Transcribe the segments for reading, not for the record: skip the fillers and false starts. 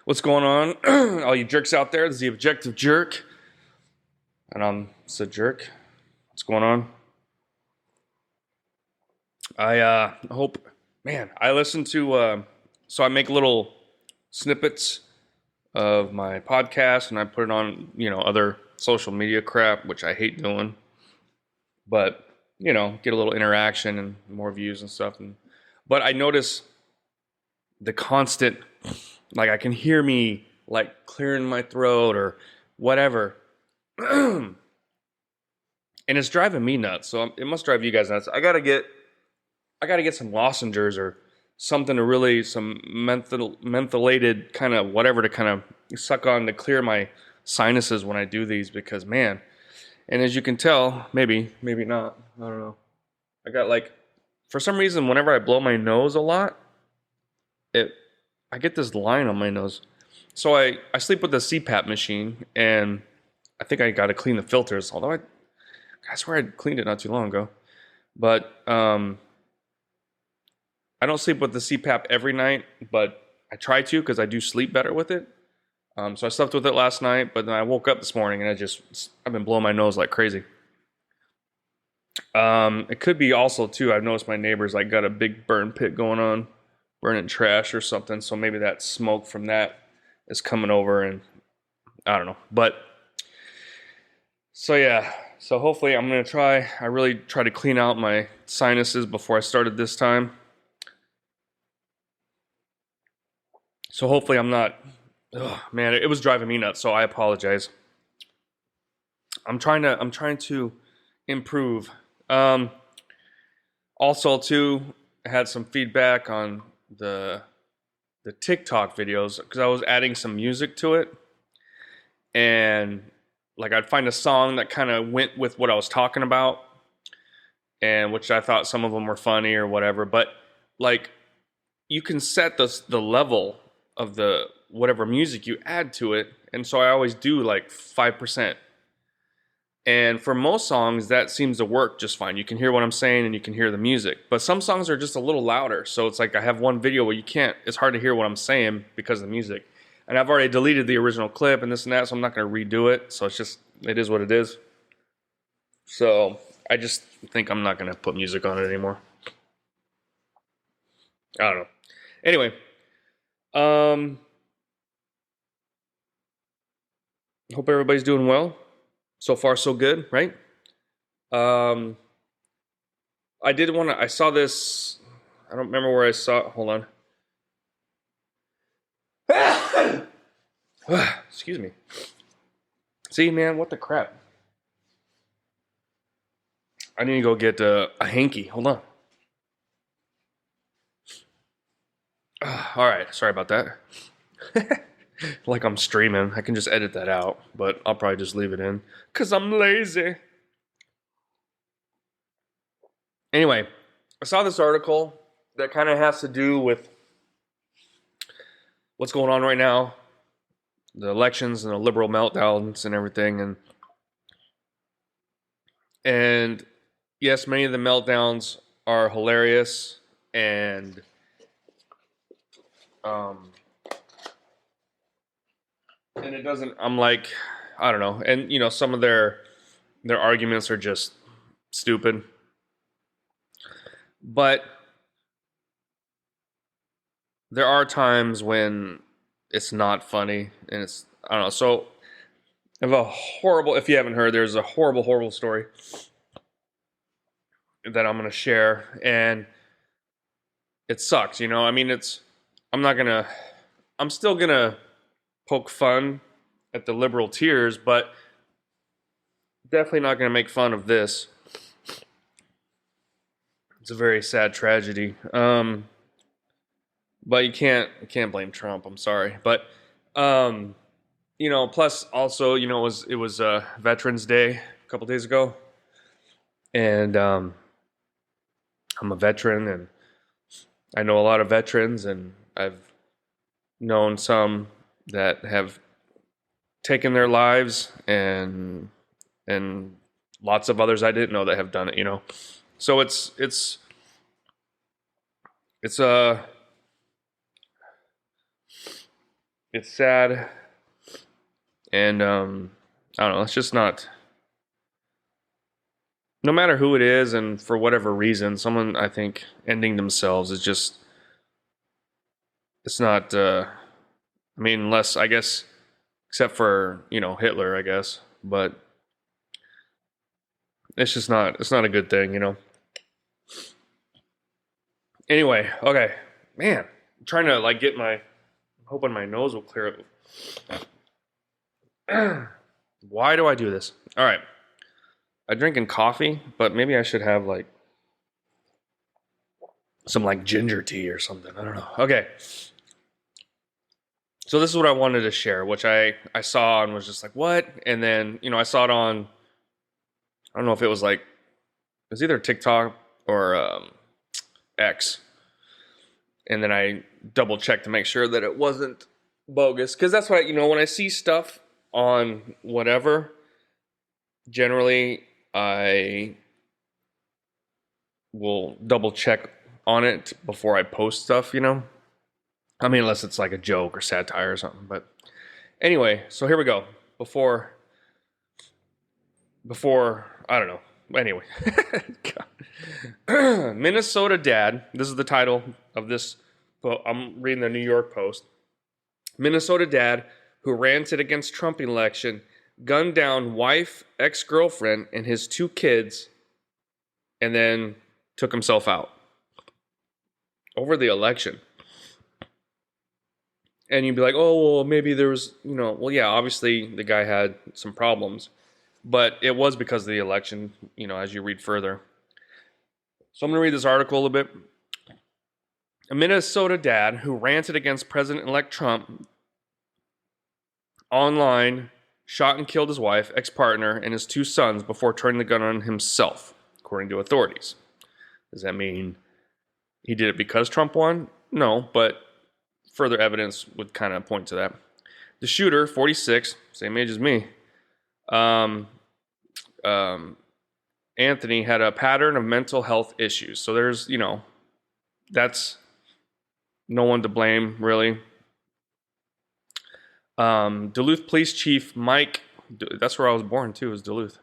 What's going on? All you jerks out there, this is the objective jerk. And I'm a jerk. What's going on? I hope, man, I listen to, so I make little snippets of my podcast and I put it on, other social media crap, which I hate doing. But, get a little interaction and more views and stuff. But I notice the constant, like I can hear me like clearing my throat or whatever. And it's driving me nuts. So it must drive you guys nuts. I gotta get some lozenges or something to really, some mentholated kind of whatever to kind of suck on to clear my sinuses when I do these, because man, and as you can tell, maybe not, I don't know. I got like, for some reason, whenever I blow my nose a lot, I get this line on my nose. So I sleep with the CPAP machine, and I think I got to clean the filters, although I swear I cleaned it not too long ago. But I don't sleep with the CPAP every night, but I try to because I do sleep better with it. So I slept with it last night, but then I woke up this morning and I've been blowing my nose like crazy. It could be also too, I've noticed my neighbors like got a big burn pit going on, burning trash or something. So maybe that smoke from that is coming over, and I don't know. But so yeah, so hopefully I'm going to I really try to clean out my sinuses before I started this time. So hopefully I'm not, man, it was driving me nuts. So I apologize. I'm trying to improve. Also too, I had some feedback on the TikTok videos because I was adding some music to it, and like I'd find a song that kind of went with what I was talking about, and which I thought some of them were funny or whatever. But like you can set the level of the whatever music you add to it, and so I always do like 5%. And for most songs, that seems to work just fine. You can hear what I'm saying and you can hear the music. But some songs are just a little louder. So it's like I have one video where it's hard to hear what I'm saying because of the music. And I've already deleted the original clip and this and that, so I'm not going to redo it. So it is what it is. So I just think I'm not going to put music on it anymore. I don't know. Anyway, hope everybody's doing well. So far, so good, right? I saw this, I don't remember where I saw it. Hold on. Excuse me. See, man, what the crap? I need to go get a hanky. Hold on. All right, sorry about that. Like I'm streaming. I can just edit that out, but I'll probably just leave it in because I'm lazy. Anyway, I saw this article that kind of has to do with what's going on right now, the elections and the liberal meltdowns and everything. And yes, many of the meltdowns are hilarious, and it doesn't, I'm like, I don't know. And, some of their arguments are just stupid. But there are times when it's not funny, and I don't know. So if you haven't heard, there's a horrible story that I'm going to share. And it sucks, I mean, I'm still going to poke fun at the liberal tears, but definitely not going to make fun of this. It's a very sad tragedy. But you can't blame Trump. I'm sorry, but plus also, it was Veterans Day a couple days ago, and I'm a veteran, and I know a lot of veterans, and I've known some that have taken their lives, and lots of others I didn't know that have done it. So it's It's sad, and I don't know. It's just not. No matter who it is, and for whatever reason, someone I think ending themselves is just. It's not. I mean, unless I guess, except for Hitler, I guess, but it's just not. It's not a good thing. Anyway, okay, man, I'm trying to like get my. I'm hoping my nose will clear up. Why do I do this? All right. I'm drinking coffee, but maybe I should have like some like ginger tea or something. I don't know. Okay. So this is what I wanted to share, which I saw and was just like, what? And then, I saw it on, I don't know if it was like, it was either TikTok or X. And then I double checked to make sure that it wasn't bogus. Because that's what, when I see stuff on whatever, generally I will double check on it before I post stuff. I mean, unless it's like a joke or satire or something. But anyway, so here we go. Before I don't know. Anyway, Minnesota dad. This is the title of this. I'm reading the New York Post. Minnesota dad who ranted against Trump election gunned down wife, ex-girlfriend, and his 2 kids, and then took himself out over the election. And you'd be like, oh, well, maybe there was, well, yeah, obviously the guy had some problems, but it was because of the election, as you read further. So I'm going to read this article a little bit. A Minnesota dad who ranted against President-elect Trump online shot and killed his wife, ex-partner, and his 2 sons before turning the gun on himself, according to authorities. Does that mean he did it because Trump won? No, but further evidence would kind of point to that. The shooter, 46, same age as me, Anthony, had a pattern of mental health issues. So there's, that's no one to blame, really. Duluth Police Chief Mike, that's where I was born too, is Duluth.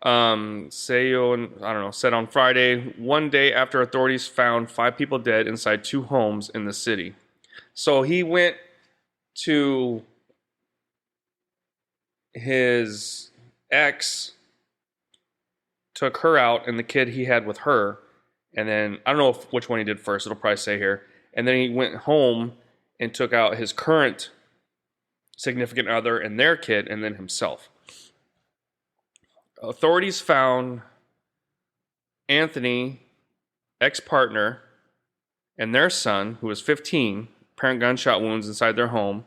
Said on Friday, one day after authorities found 5 people dead inside 2 homes in the city. So he went to his ex, took her out, and the kid he had with her, and then I don't know which one he did first. It'll probably say here. And then he went home and took out his current significant other and their kid, and then himself. Authorities found Anthony, ex-partner, and their son, who was 15, apparent gunshot wounds inside their home.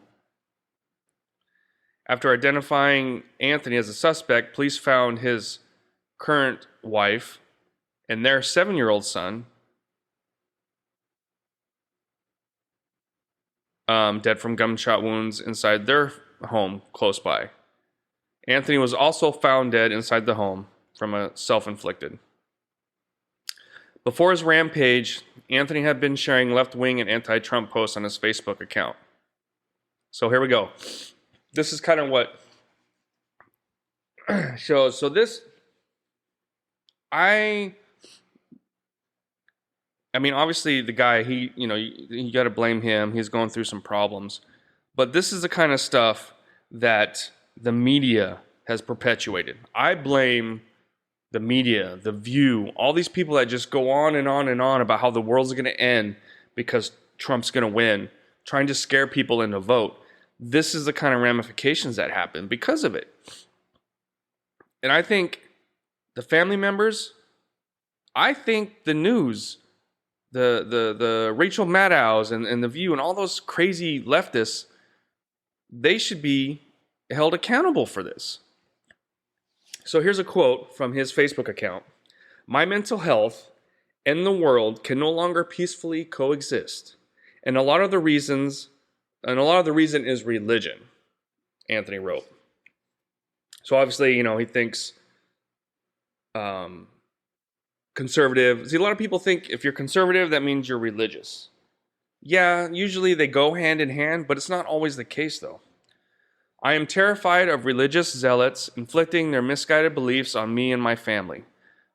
After identifying Anthony as a suspect, police found his current wife and their 7-year-old son dead from gunshot wounds inside their home close by. Anthony was also found dead inside the home from a self-inflicted. Before his rampage, Anthony had been sharing left-wing and anti-Trump posts on his Facebook account. So here we go. This is kind of what shows. So this, I mean, obviously the guy, you got to blame him. He's going through some problems. But this is the kind of stuff that the media has perpetuated. I blame the media, The View, all these people that just go on and on and on about how the world's going to end because Trump's going to win, trying to scare people into vote. This is the kind of ramifications that happen because of it. And I think the family members, I think the news, the Rachel Maddows and The View and all those crazy leftists, they should be held accountable for this. So here's a quote from his Facebook account. My mental health and the world can no longer peacefully coexist. And a lot of the reason is religion, Anthony wrote. So obviously, he thinks conservative. See, a lot of people think if you're conservative, that means you're religious. Yeah, usually they go hand in hand, but it's not always the case though. I am terrified of religious zealots inflicting their misguided beliefs on me and my family.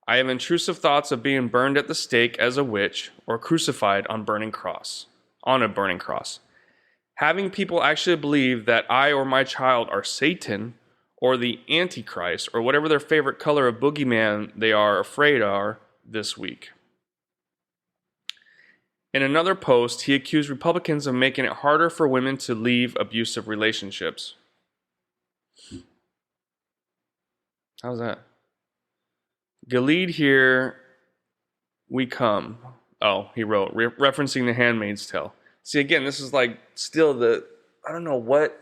I have intrusive thoughts of being burned at the stake as a witch or crucified on a burning cross. Having people actually believe that I or my child are Satan or the Antichrist or whatever their favorite color of boogeyman they are afraid are this week. In another post, he accused Republicans of making it harder for women to leave abusive relationships. How's that? Gilead, here we come. Oh, he wrote, referencing The Handmaid's Tale. See, again, this is like still I don't know what.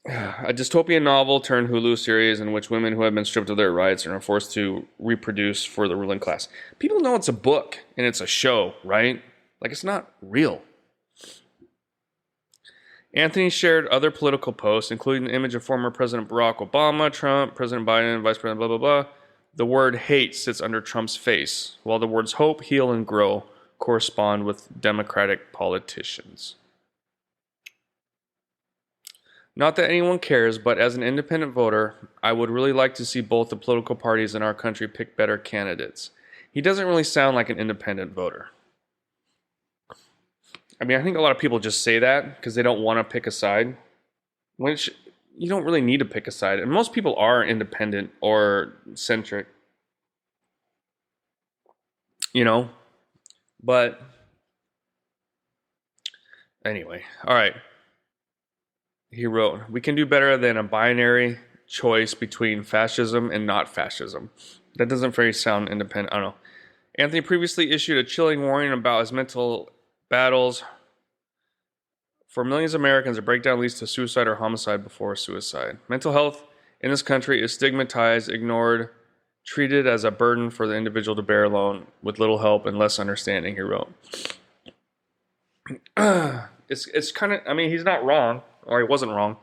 A dystopian novel turned Hulu series in which women who have been stripped of their rights are forced to reproduce for the ruling class. People know it's a book and it's a show, right? Like, it's not real. Anthony shared other political posts, including the image of former President Barack Obama, Trump, President Biden, Vice President, blah, blah, blah. The word hate sits under Trump's face, while the words hope, heal, and grow correspond with Democratic politicians. Not that anyone cares, but as an independent voter, I would really like to see both the political parties in our country pick better candidates. He doesn't really sound like an independent voter. I mean, I think a lot of people just say that because they don't want to pick a side, which you don't really need to pick a side. And most people are independent or centric, you know? But anyway, all right. He wrote, we can do better than a binary choice between fascism and not fascism. That doesn't very sound independent. I don't know. Anthony previously issued a chilling warning about his mental battles. For millions of Americans, a breakdown leads to suicide or homicide before suicide. Mental health in this country is stigmatized, ignored, treated as a burden for the individual to bear alone with little help and less understanding, he wrote. It's kind of, I mean, he's not wrong, or he wasn't wrong.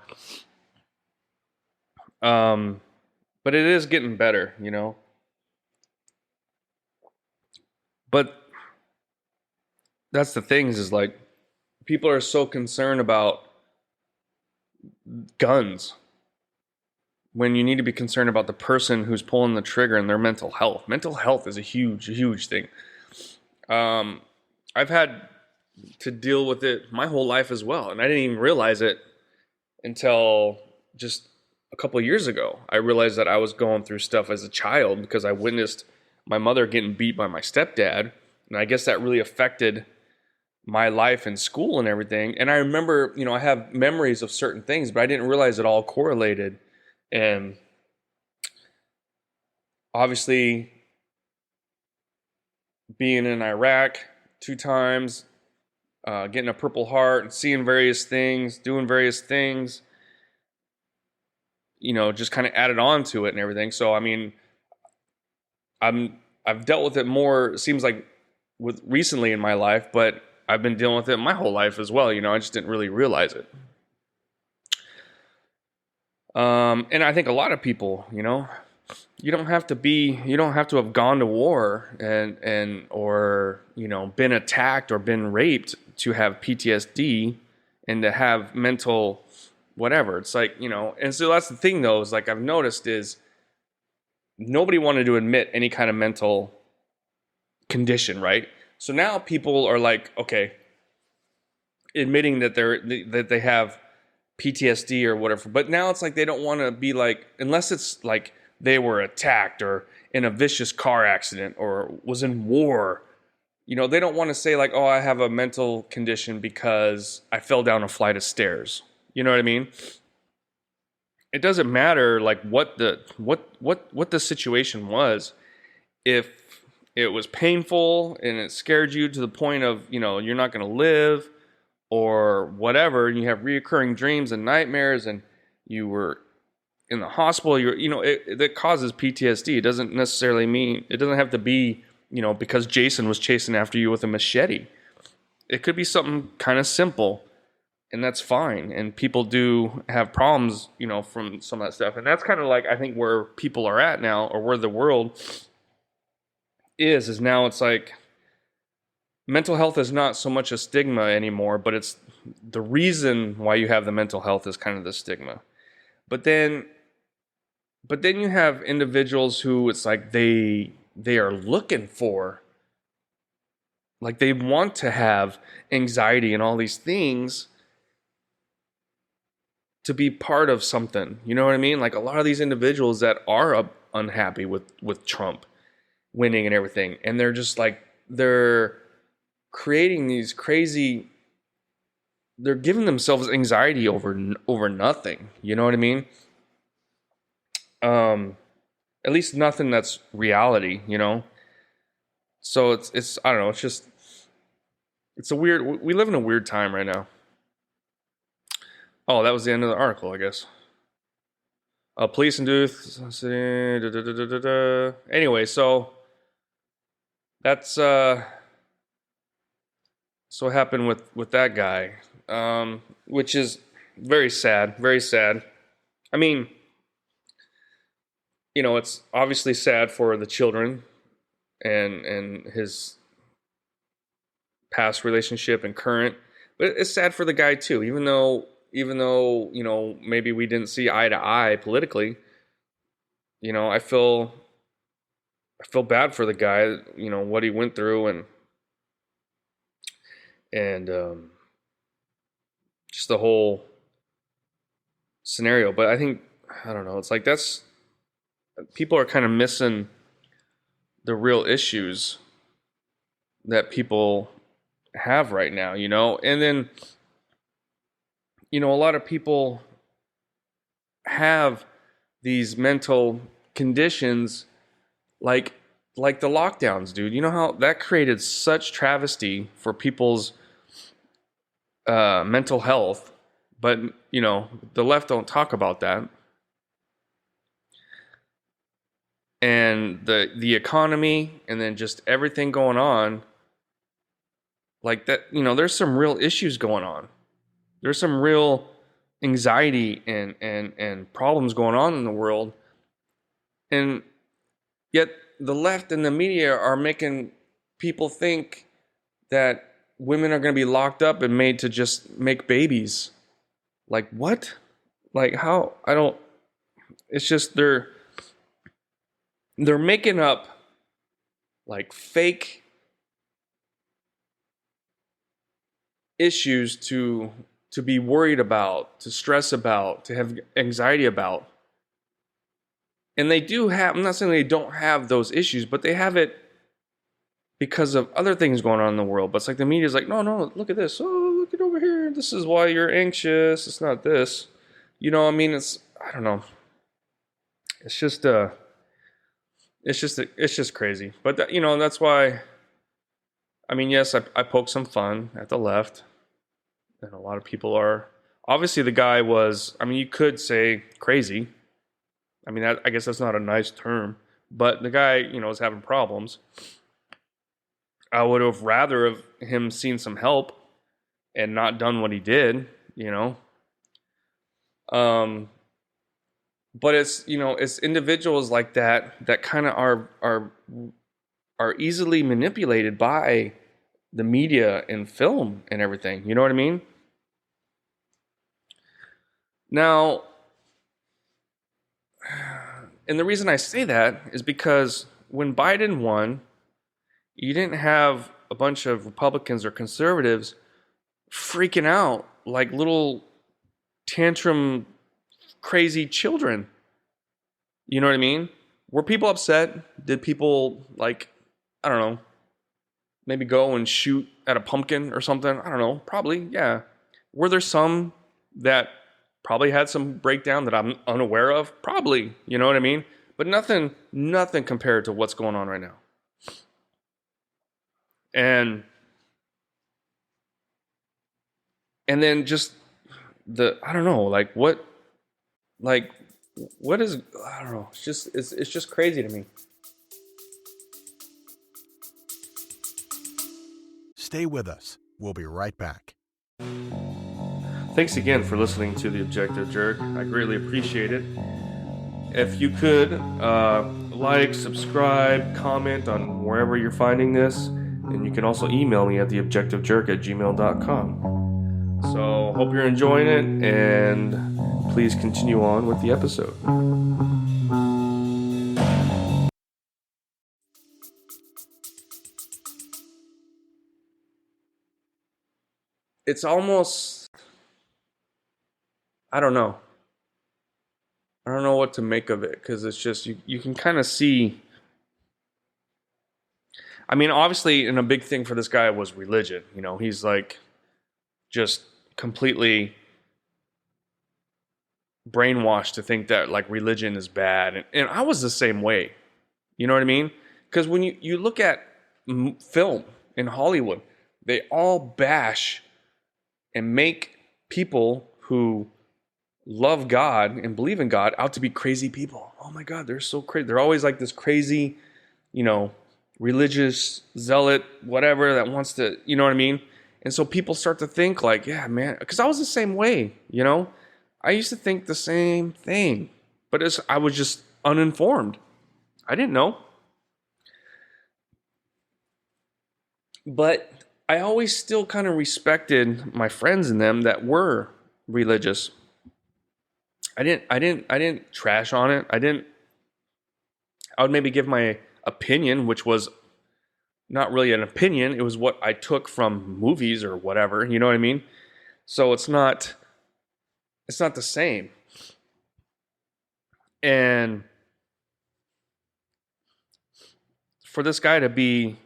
But it is getting better, you know. But that's the thing is like, people are so concerned about guns when you need to be concerned about the person who's pulling the trigger and their mental health. Mental health is a huge thing. I've had to deal with it my whole life as well, and I didn't even realize it until just a couple of years ago. I realized that I was going through stuff as a child because I witnessed my mother getting beat by my stepdad, and I guess that really affected my life in school and everything. And I remember, you know, I have memories of certain things, but I didn't realize it all correlated. And obviously, being in Iraq 2 times, getting a Purple Heart and seeing various things, doing various things, you know, just kind of added on to it and everything. So, I mean, I've dealt with it more, it seems like, with recently in my life, but I've been dealing with it my whole life as well. You know, I just didn't really realize it. And I think a lot of people, you know, you don't have to have gone to war or, you know, been attacked or been raped to have PTSD and to have mental whatever. It's like, you know, and so that's the thing though, is like I've noticed is nobody wanted to admit any kind of mental condition, right? So now people are like, okay, admitting that they have PTSD or whatever, but now it's like they don't want to be like, unless it's like they were attacked or in a vicious car accident or was in war, you know, they don't want to say like, oh, I have a mental condition because I fell down a flight of stairs. You know what I mean? It doesn't matter like what the situation was. If it was painful and it scared you to the point of, you know, you're not going to live or whatever, and you have reoccurring dreams and nightmares and you were in the hospital, you know, it causes PTSD. It doesn't necessarily mean, it doesn't have to be, you know, because Jason was chasing after you with a machete. It could be something kind of simple, and that's fine. And people do have problems, you know, from some of that stuff. And that's kind of like, I think where people are at now, or where the world is now it's like, mental health is not so much a stigma anymore, but it's the reason why you have the mental health is kind of the stigma. But then you have individuals who it's like they are looking for, like they want to have anxiety and all these things to be part of something. You know what I mean? Like a lot of these individuals that are unhappy with Trump winning and everything, and they're just like they're creating these crazy. They're giving themselves anxiety over nothing. You know what I mean? At least nothing that's reality. You know. So it's I don't know. It's a weird. We live in a weird time right now. Oh, that was the end of the article, I guess. Police induced. Anyway, so that's so what happened with that guy, which is very sad. Very sad. I mean, it's obviously sad for the children and his past relationship and current, but it's sad for the guy too. Even though maybe we didn't see eye to eye politically, I feel bad for the guy, what he went through and just the whole scenario. But I think, I don't know, it's like people are kind of missing the real issues that people have right now, and then a lot of people have these mental conditions like the lockdowns, dude. You know how that created such travesty for people's mental health, but the left don't talk about that. And the economy and then just everything going on like that, there's some real issues going on. There's some real anxiety and problems going on in the world. And yet the left and the media are making people think that women are going to be locked up and made to just make babies. Like what? Like how? I don't. It's just they're making up like fake issues to be worried about, to stress about, to have anxiety about. And they do have, I'm not saying they don't have those issues, but they have it because of other things going on in the world. But it's like the media's like, no, look at this. Oh, look at over here. This is why you're anxious. It's not this. I don't know. It's just crazy. But that's why, yes, I poke some fun at the left. And a lot of people are, obviously the guy was, you could say crazy. I guess that's not a nice term, but the guy, is having problems. I would have rather have him seen some help and not done what he did, But it's individuals like that kind of are easily manipulated by the media and film and everything. You know what I mean? Now, and the reason I say that is because when Biden won, you didn't have a bunch of Republicans or conservatives freaking out like little tantrum crazy children. You know what I mean? Were people upset? Did people I don't know, maybe go and shoot at a pumpkin or something? I don't know. Probably, yeah. Were there some that probably had some breakdown that I'm unaware of? Probably, you know what I mean? But nothing compared to what's going on right now. And then just I don't know, what is, I don't know. It's just crazy to me. Stay with us. We'll be right back. Thanks again for listening to The Objective Jerk. I greatly appreciate it. If you could like, subscribe, comment on wherever you're finding this. And you can also email me at theobjectivejerk@gmail.com. So hope you're enjoying it, and please continue on with the episode. It's almost, I don't know. I don't know what to make of it, because it's just, you can kind of see. I mean, obviously, and a big thing for this guy was religion. You know, he's like just completely brainwashed to think that like religion is bad. And I was the same way. You know what I mean? Because when you look at film in Hollywood, they all bash and make people who love God and believe in God out to be crazy people. Oh my God, they're so crazy. They're always like this crazy, religious zealot, whatever, that wants to, you know what I mean? And so people start to think like, yeah, man, because I was the same way, I used to think the same thing, but I was just uninformed. I didn't know. But I always still kind of respected my friends and them that were religious. I didn't trash on it. I would maybe give my opinion, which was not really an opinion. It was what I took from movies or whatever, you know what I mean? So it's not the same. And for this guy to be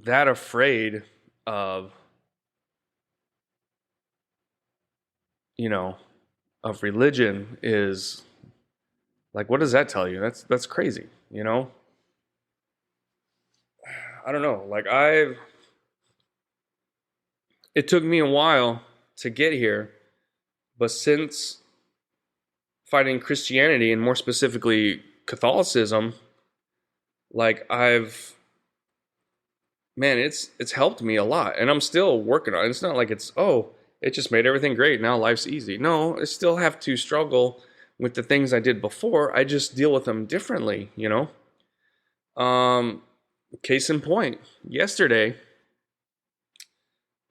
that afraid of, of religion is like, what does that tell you? That's crazy, I don't know. Like it took me a while to get here, but since fighting Christianity, and more specifically Catholicism, like it's helped me a lot, and I'm still working on it. It's not like it just made everything great. Now life's easy. No, I still have to struggle with the things I did before. I just deal with them differently, Case in point, yesterday,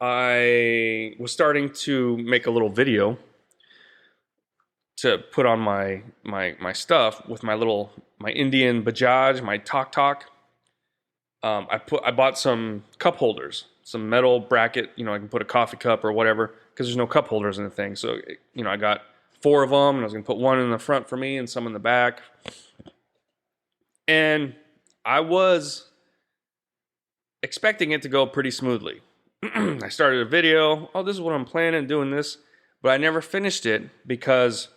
I was starting to make a little video to put on my stuff with my Indian Bajaj, my Tok. I bought some cup holders, some metal bracket. I can put a coffee cup or whatever, because there's no cup holders in the thing. So I got 4 of them, and I was gonna put one in the front for me and some in the back. And I was expecting it to go pretty smoothly. I started a video. Oh, this is what I'm planning, doing this. But I never finished it, because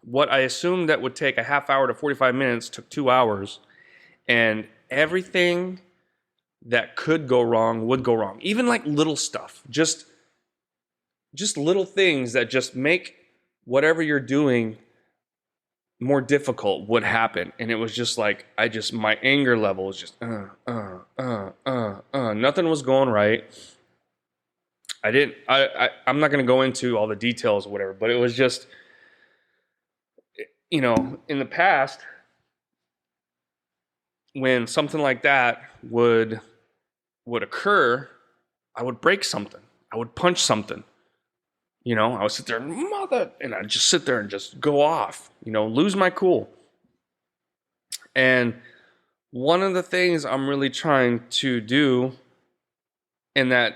what I assumed that would take a half hour to 45 minutes took 2 hours. And everything that could go wrong would go wrong. Even like little stuff. Just little things that just make whatever you're doing more difficult would happen. And it was just like, my anger level was just, nothing was going right. I'm not going to go into all the details or whatever, but it was just, in the past, when something like that would occur, I would break something. I would punch something. I would sit there and I'd just sit there and just go off, lose my cool. And one of the things I'm really trying to do, and that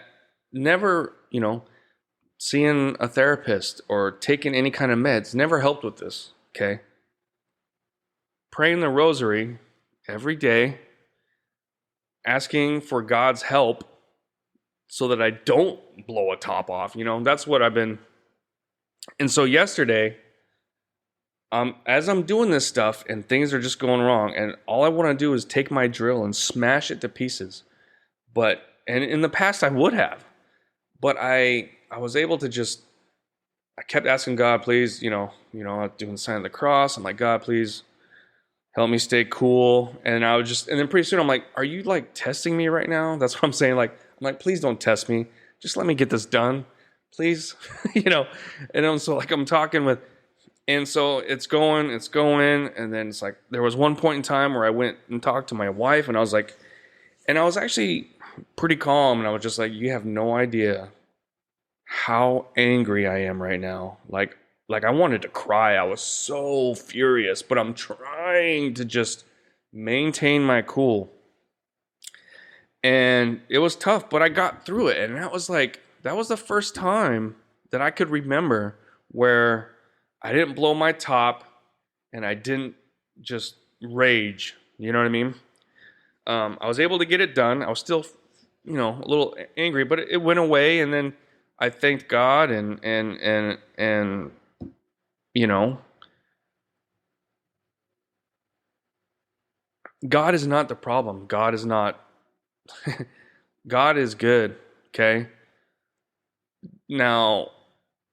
never, seeing a therapist or taking any kind of meds never helped with this, okay? Praying the rosary every day, asking for God's help so that I don't blow a top off. That's what I've been. And so yesterday, as I'm doing this stuff and things are just going wrong, and all I want to do is take my drill and smash it to pieces. And in the past I would have, but I was able to I kept asking God, please, doing the sign of the cross. I'm like, God, please help me stay cool. And and then pretty soon I'm like, are you like testing me right now? That's what I'm saying. I'm like, please don't test me. Just let me get this done, please. And so I'm talking with, and so it's going. And then it's like, there was one point in time where I went and talked to my wife, and I was like, And I was actually pretty calm, and I was just like, you have no idea how angry I am right now. Like I wanted to cry. I was so furious, but I'm trying to just maintain my cool. And it was tough, but I got through it. And that was the first time that I could remember where I didn't blow my top and I didn't just rage. You know what I mean? I was able to get it done. I was still, a little angry, but it went away. And then I thanked God and God is not the problem. God is not, God is good. Okay. Now,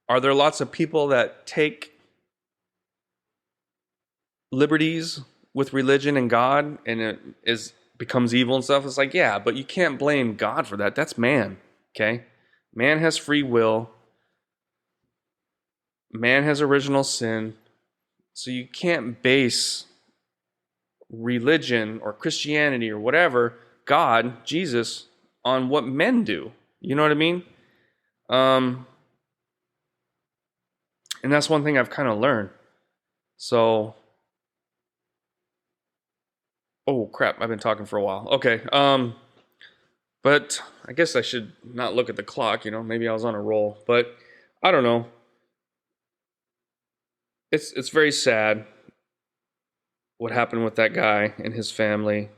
are there lots of people that take liberties with religion and God and it becomes evil and stuff? It's like, yeah, but you can't blame God for that. That's man. Okay. Man has free will. Man has original sin. So you can't base religion or Christianity or whatever, God, Jesus, on what men do. You know what I mean? And that's one thing I've kind of learned. So, oh crap, I've been talking for a while. Okay. But I guess I should not look at the clock, maybe I was on a roll, but I don't know. It's very sad what happened with that guy and his family.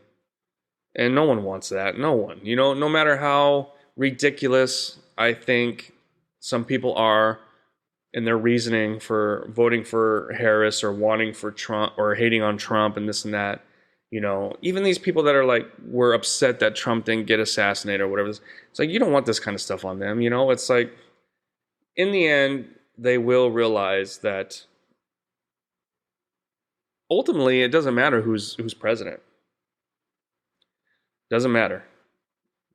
And no one wants that. No one. No matter how ridiculous I think some people are in their reasoning for voting for Harris or wanting for Trump or hating on Trump and this and that. Even these people that are like, were upset that Trump didn't get assassinated or whatever. It's like, you don't want this kind of stuff on them. It's like, in the end, they will realize that ultimately it doesn't matter who's president. Doesn't matter.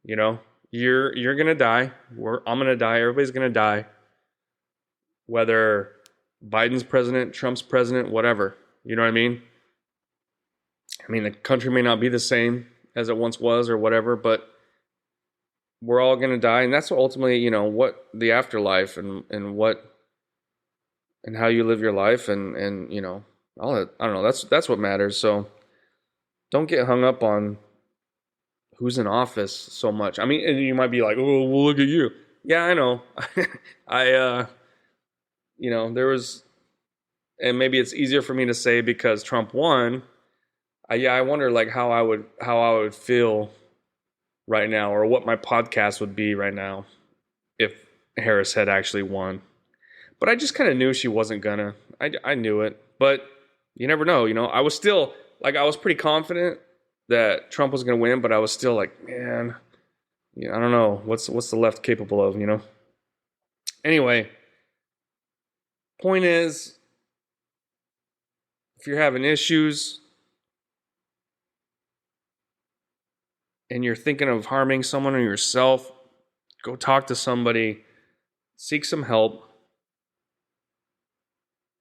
You're going to die. I'm going to die. Everybody's going to die. Whether Biden's president, Trump's president, whatever. You know what I mean? The country may not be the same as it once was or whatever, but we're all going to die. And that's what ultimately, what the afterlife and what and how you live your life and all that. I don't know. That's what matters. So don't get hung up on who's in office so much. And you might be like, oh, well, look at you. Yeah, I know. There was, and maybe it's easier for me to say because Trump won. I wonder like how I would feel right now, or what my podcast would be right now if Harris had actually won. But I just kind of knew she wasn't gonna. I knew it, but you never know. I was still like, I was pretty confident that Trump was gonna win, but I was still like, man, I don't know what's the left capable of. Anyway, point is, if you're having issues and you're thinking of harming someone or yourself, go talk to somebody, seek some help.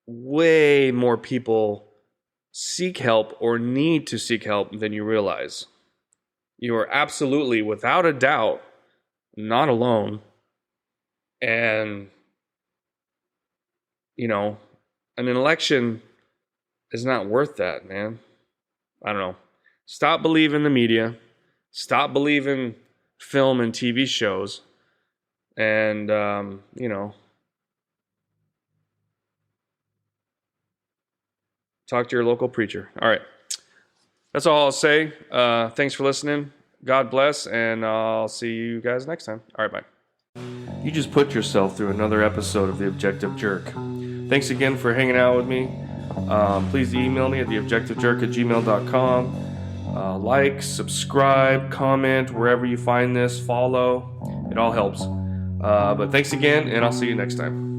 Way more people seek help or need to seek help than you realize. You are absolutely, without a doubt, not alone. And, an election is not worth that, man. I don't know. Stop believing the media. Stop believing film and TV shows. And, talk to your local preacher. All right. That's all I'll say. Thanks for listening. God bless, and I'll see you guys next time. All right, bye. You just put yourself through another episode of The Objective Jerk. Thanks again for hanging out with me. Please email me at theobjectivejerk@gmail.com. Like, subscribe, comment, wherever you find this, follow. It all helps. But thanks again, and I'll see you next time.